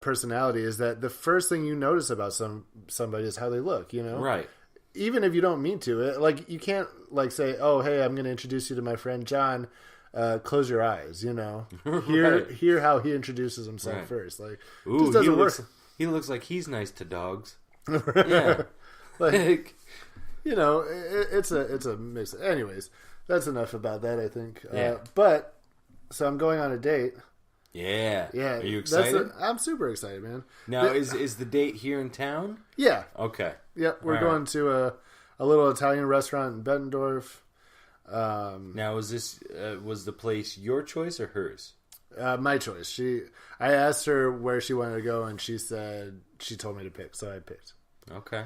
personality is that the first thing you notice about somebody is how they look, you know? Right. Even if you don't mean to. Like, you can't, like, say, oh, hey, I'm going to introduce you to my friend John. Close your eyes, you know? Hear how he introduces himself first. Like, ooh, just doesn't work. He looks like he's nice to dogs. Right. Yeah. Like, you know, it's a mix. Anyways, that's enough about that, I think. Yeah. But, so I'm going on a date. Yeah. Yeah. Are you excited? I'm super excited, man. Now, is the date here in town? Yeah. Okay. Yep. We're going to a little Italian restaurant in Bettendorf. Now, was the place your choice or hers? My choice. I asked her where she wanted to go, and she told me to pick, so I picked. Okay.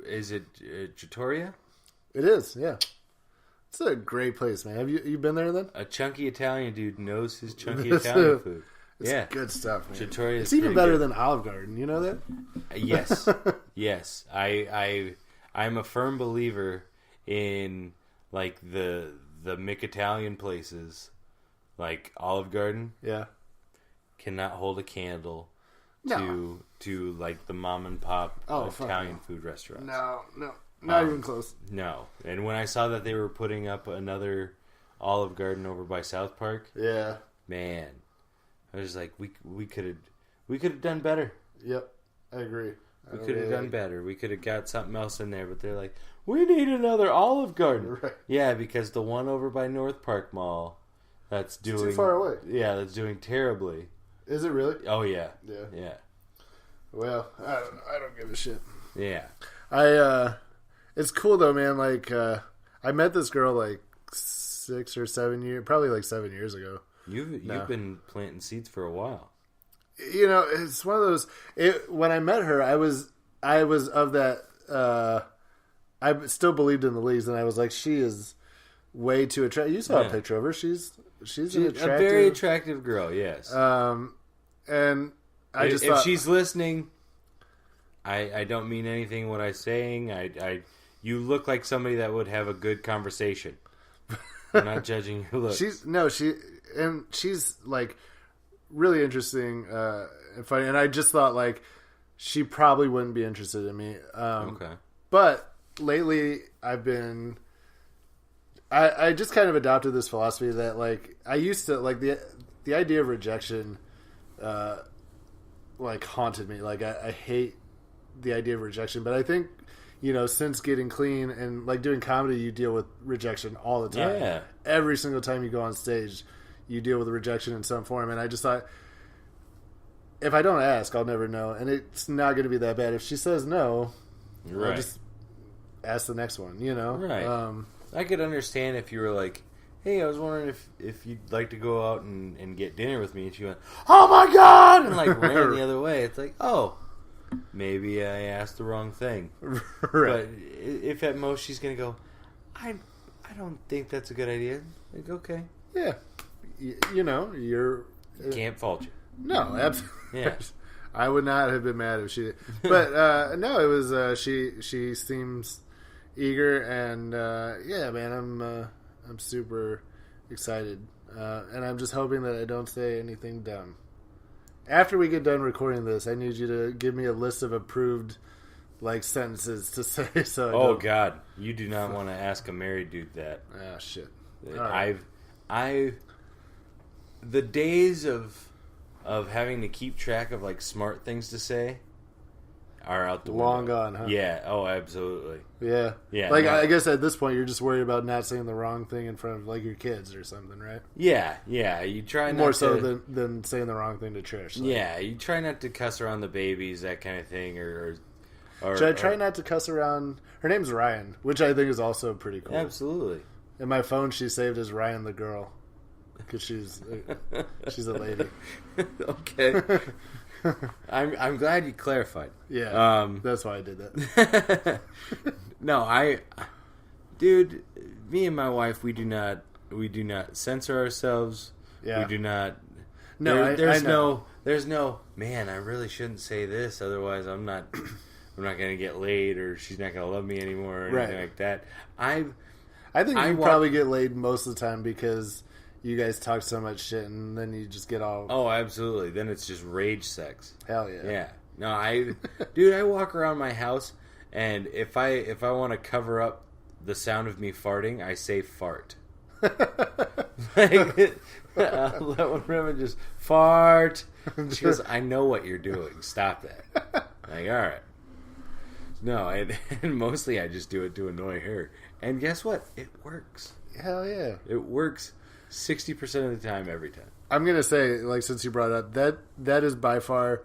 Is it Trattoria? It is, yeah. It's a great place, man. Have you been there then? A chunky Italian dude knows his chunky Italian food. It's good stuff, man. Trattoria it's even better than Olive Garden. You know that? Yes, yes. I'm a firm believer in like the McItalian places, like Olive Garden. Yeah, cannot hold a candle to like the mom and pop Italian food restaurants. No, not even close. No, and when I saw that they were putting up another Olive Garden over by South Park, yeah, man, I was like, we could have done better. Yep, I agree. We could have done better. We could have got something else in there, but they're like, we need another Olive Garden. Right. Yeah, because the one over by North Park Mall, that's doing too far away. Yeah, that's doing terribly. Is it really? Oh yeah, yeah. Well, I don't give a shit. Yeah, it's cool though, man. Like, I met this girl like 6 or 7 years, probably like 7 years ago. You've been planting seeds for a while. You know, it's one of those. When I met her, I was of that. I still believed in the leagues, and I was like, she is way too attractive. You saw a picture of her. She's an attractive, a very attractive girl. Yes. And I just if she's listening, I don't mean anything what I'm saying. You look like somebody that would have a good conversation. I'm not judging your looks. She's like really interesting and funny, and I just thought like she probably wouldn't be interested in me. Okay. But lately I just kind of adopted this philosophy that like I used to like the idea of rejection like haunted me. Like I hate the idea of rejection, but I think, you know, since getting clean and like doing comedy, you deal with rejection all the time. Yeah. Every single time you go on stage, you deal with rejection in some form. And I just thought, if I don't ask, I'll never know. And it's not going to be that bad. If she says no, right. I'll just ask the next one, you know? Right. I could understand if you were like, hey, I was wondering if you'd like to go out and get dinner with me. And she went, oh my God! And like ran the other way. It's like, oh, maybe I asked the wrong thing. Right. But if at most she's going to go, I don't think that's a good idea. Like, okay. Yeah. You know, you're... Can't fault you. No, absolutely. Yeah. I would not have been mad if she did. But, no, it was, she seems eager, and, yeah, man, I'm super excited. And I'm just hoping that I don't say anything dumb. After we get done recording this, I need you to give me a list of approved, like, sentences to say. So God, you do not want to ask a married dude that. Ah, shit. The days of having to keep track of like smart things to say are out the window. Long gone, huh? Yeah. Oh, absolutely. Yeah. Yeah. Like, no. I guess at this point, you're just worried about not saying the wrong thing in front of, like, your kids or something, right? Yeah. Yeah. You try not more to, so than saying the wrong thing to Trish. Like. Yeah. You try not to cuss around the babies, that kind of thing, or Should I try not to cuss around? Her name's Ryan, which I think is also pretty cool. Absolutely. In my phone, she saved as Ryan the girl because she's a lady. Okay. I'm glad you clarified. Yeah, that's why I did that. No, dude, me and my wife, we do not censor ourselves. Yeah. We do not. No, there's no. Man, I really shouldn't say this, otherwise I'm not gonna get laid, or she's not gonna love me anymore, or anything like that. I think you probably get laid most of the time because you guys talk so much shit, and then you just get all... Oh, absolutely. Then it's just rage sex. Hell yeah. Yeah. No, dude, I walk around my house, and if I want to cover up the sound of me farting, I say fart. Like, I'll let one woman just fart. She goes, I know what you're doing. Stop that. Like, all right. No, and mostly I just do it to annoy her. And guess what? It works. Hell yeah. It works 60% of the time, every time. I'm going to say, like, since you brought it up, that is by far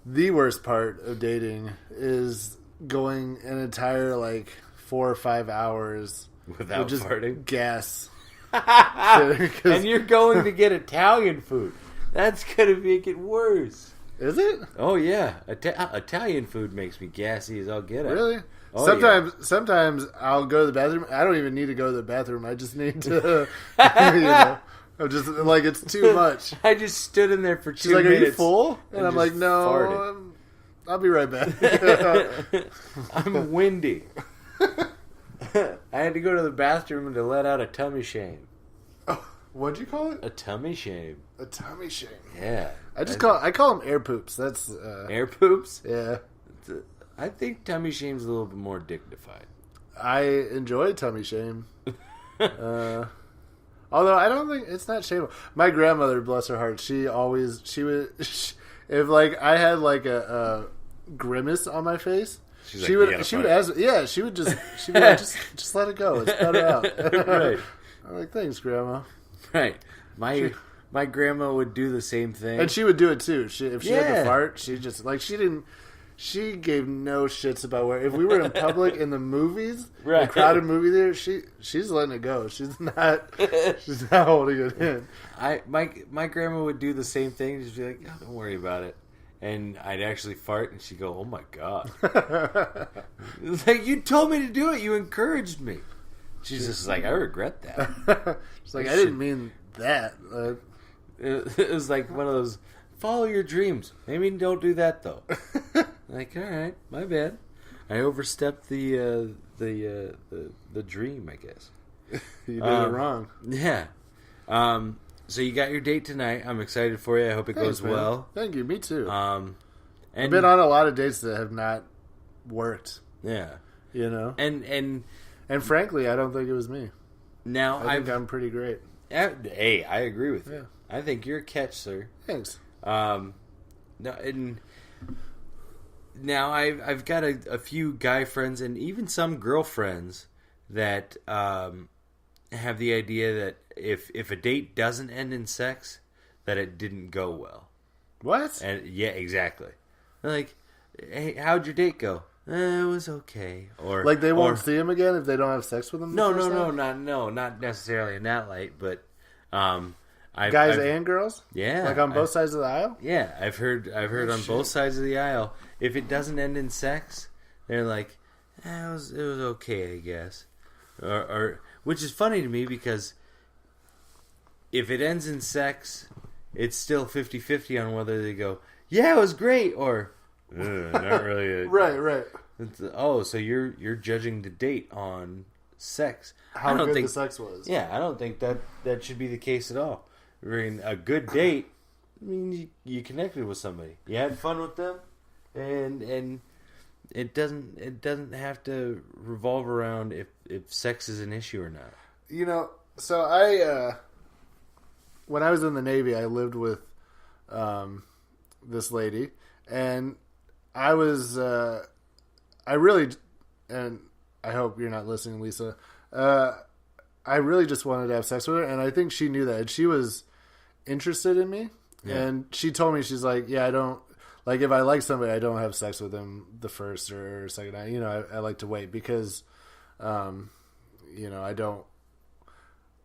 the worst part of dating, is going an entire, like, 4 or 5 hours without just farting. Gas. And you're going to get Italian food. That's going to make it worse. Is it? Oh, yeah. Italian food makes me gassy as I'll get it. Really? Oh, Sometimes I'll go to the bathroom. I don't even need to go to the bathroom. I just need to, I'm just like, it's too mumuch. I just stood in there for 2 She's like, minutes. are you full? And I'm like, no, I'll be right back. I'm windy. I had to go to the bathroom to let out a tummy shame. Oh, what'd you call it? A tummy shame. A tummy shame. Yeah. I call them air poops. That's air poops? Yeah. I think tummy shame's a little bit more dignified. I enjoy tummy shame. Although I don't think it's not shameful. My grandmother, bless her heart, she would if like I had like a grimace on my face, she would ask, she would be like, just let it go, it's better out. Right. I'm like, thanks, grandma. Right. My grandma would do the same thing, and she would do it too. If she had to fart, she just like she gave no shits about where. If we were in public in the movies, right. a crowded movie theater, she's letting it go. She's not holding it in. My grandma would do the same thing. She'd be like, oh, "Don't worry about it," and I'd actually fart, and she'd go, "Oh my god!" It's like, you told me to do it. You encouraged me. She's just like, I regret that. She's like, I didn't mean that. It was like one of those. Follow your dreams. Maybe don't do that though. Like, all right, my bad. I overstepped the dream, I guess. You did it wrong. Yeah. So you got your date tonight. I'm excited for you. I hope it goes man. well. Thank you. Me too. And I've been on a lot of dates that have not worked. Yeah. You know. And frankly, I don't think it was me. Now I think I'm pretty great. Hey, I agree with you. Yeah. I think you're a catch, sir. Thanks. No, and now I've got a few guy friends and even some girlfriends that have the idea that if a date doesn't end in sex, that it didn't go well. What? And yeah, exactly. They're like, hey, how'd your date go? It was okay. Or like they won't see him again if they don't have sex with him. No, not necessarily in that light, but guys and girls, yeah, like on both sides of the aisle. Yeah, I've heard on both sides of the aisle. If it doesn't end in sex, they're like, it was okay, I guess. Or which is funny to me because if it ends in sex, it's still 50-50 on whether they go, yeah, it was great, or not really. Right. So you're judging the date on sex. How good the sex was. Yeah, I don't think that should be the case at all. I mean, a good date, I mean, you connected with somebody. You had fun with them, and it doesn't have to revolve around if sex is an issue or not. You know, so I when I was in the Navy, I lived with this lady, and I was I really, and I hope you're not listening, Lisa. I really just wanted to have sex with her, and I think she knew that. And she was interested in me, and she told me, she's like, yeah, I don't, like, if I like somebody, I don't have sex with them the first or second night. You know, I like to wait because, you know, I don't,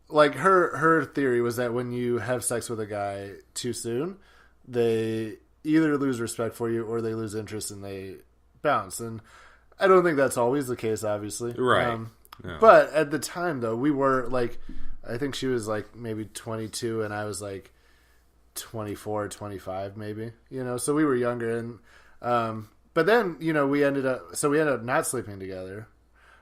like, her theory was that when you have sex with a guy too soon, they either lose respect for you or they lose interest and they bounce. And I don't think that's always the case, obviously. Right. No. But at the time, though, we were, like, I think she was, like, maybe 22, and I was, like, 24, 25, maybe. You know, so we were younger. And but then, you know, we ended up not sleeping together.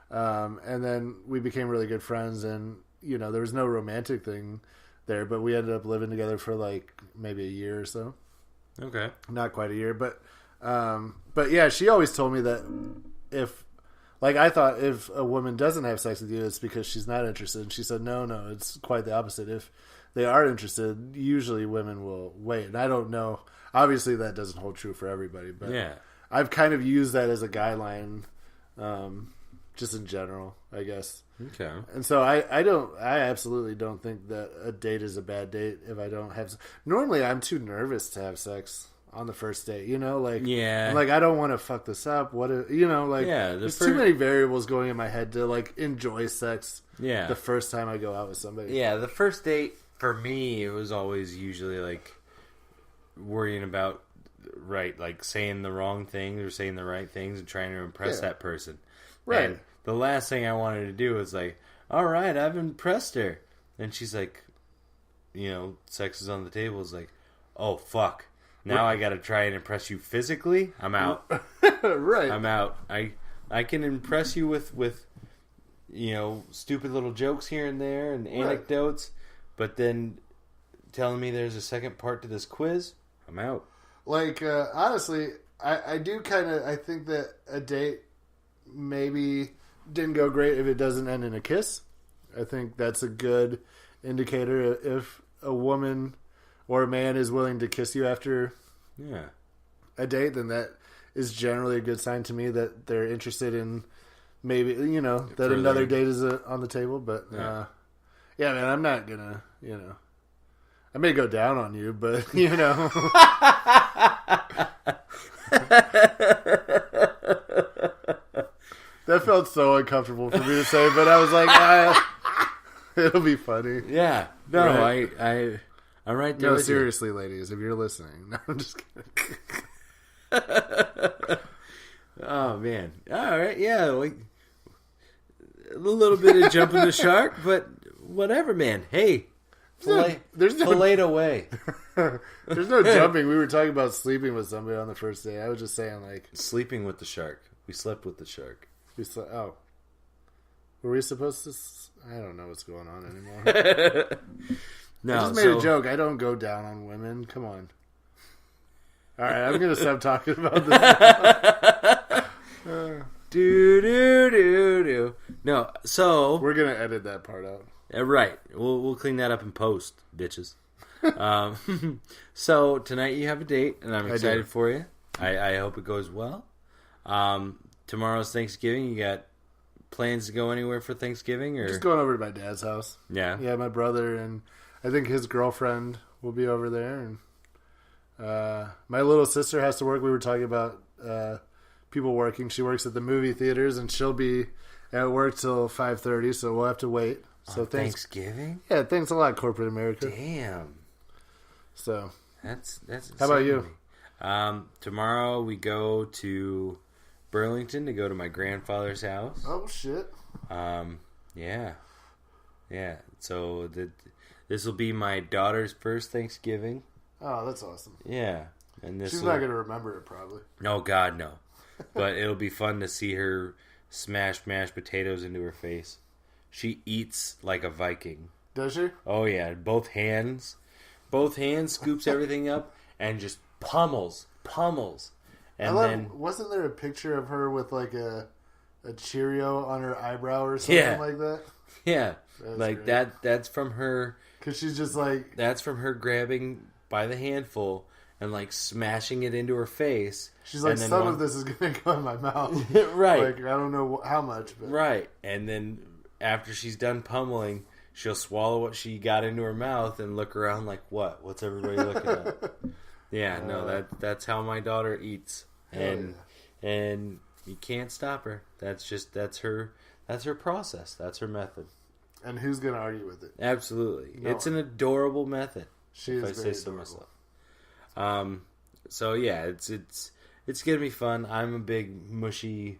And then we became really good friends, and, you know, there was no romantic thing there, but we ended up living together for like maybe a year or so. Okay. Not quite a year, but yeah, she always told me that I thought if a woman doesn't have sex with you, it's because she's not interested. And she said, no, it's quite the opposite. If they are interested, usually women will wait. And I don't know. Obviously, that doesn't hold true for everybody, but yeah. I've kind of used that as a guideline, just in general, I guess. Okay. And so I absolutely don't think that a date is a bad date if I don't have. Normally, I'm too nervous to have sex on the first date. Yeah. I'm like, I don't want to fuck this up. There's too many variables going in my head to like enjoy sex. Yeah. The first time I go out with somebody. Yeah, the first date for me, it was always usually like worrying about like saying the wrong things or saying the right things and trying to impress that person. Right. And the last thing I wanted to do was like, all right, I've impressed her. And she's like, sex is on the table. It's like, oh, fuck. Now I got to try and impress you physically? I'm out. Right. I'm out. I can impress you with stupid little jokes here and there and anecdotes, but then telling me there's a second part to this quiz, I'm out. Like, honestly, I do I think that a date maybe didn't go great if it doesn't end in a kiss. I think that's a good indicator if a woman or a man is willing to kiss you after a date, then that is generally a good sign to me that they're interested in maybe, that another date is on the table. But, man, I'm not going to, I may go down on you, but, That felt so uncomfortable for me to say, but I was like, it'll be funny. Yeah. No, right? I'm right there. No, seriously, ladies, if you're listening. No, I'm just kidding. Oh, man. All right. Yeah. Like, a little bit of jumping the shark, but whatever, man. Hey. Fillet away. There's no jumping. We were talking about sleeping with somebody on the first day. I was just saying, like... Sleeping with the shark. We slept with the shark. Oh. Were we supposed to... I don't know what's going on anymore. No, I just made a joke. I don't go down on women. Come on. All right, I'm going to stop talking about this. Do. No, so... We're going to edit that part out. Right. We'll clean that up in post, bitches. So, tonight you have a date, and I'm excited for you. I hope it goes well. Tomorrow's Thanksgiving. You got plans to go anywhere for Thanksgiving? Or just going over to my dad's house. Yeah. Yeah, my brother and I think his girlfriend will be over there. And my little sister has to work. We were talking about people working. She works at the movie theaters, and she'll be at work till 5:30, so we'll have to wait. So Thanksgiving? Yeah, thanks a lot, corporate America. Damn. So that's how about you? Tomorrow we go to Burlington to go to my grandfather's house. Oh shit. Yeah. So this will be my daughter's first Thanksgiving. Oh, that's awesome. Yeah, and she's not gonna remember it probably. No, God, no. But it'll be fun to see her smash mashed potatoes into her face. She eats like a Viking. Does she? Oh yeah, both hands scoops everything up and just pummels. And then wasn't there a picture of her with like a Cheerio on her eyebrow or something like that? Yeah, like great. That's from her. Because she's just like... That's from her grabbing by the handful and like smashing it into her face. She's like, some of this is going to go in my mouth. Right. Like, I don't know how much. But... Right. And then after she's done pummeling, she'll swallow what she got into her mouth and look around like, what? What's everybody looking at? Yeah, no, that's how my daughter eats. And you can't stop her. That's her process. That's her method. And who's going to argue with it? Absolutely. No, it's an adorable method. She is very adorable. So yeah, it's going to be fun. I'm a big mushy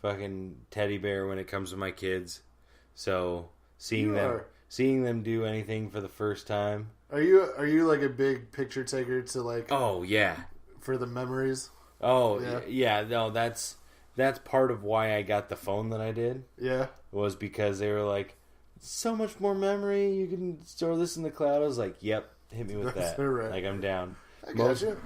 fucking teddy bear when it comes to my kids. So seeing them do anything for the first time. Are you like a big picture taker to like? Oh yeah, for the memories. Oh yeah. No, that's part of why I got the phone that I did. Yeah, was because they were like, so much more memory. You can store this in the cloud. I was like, yep, hit me with that. Right. Like, I'm down. I got you.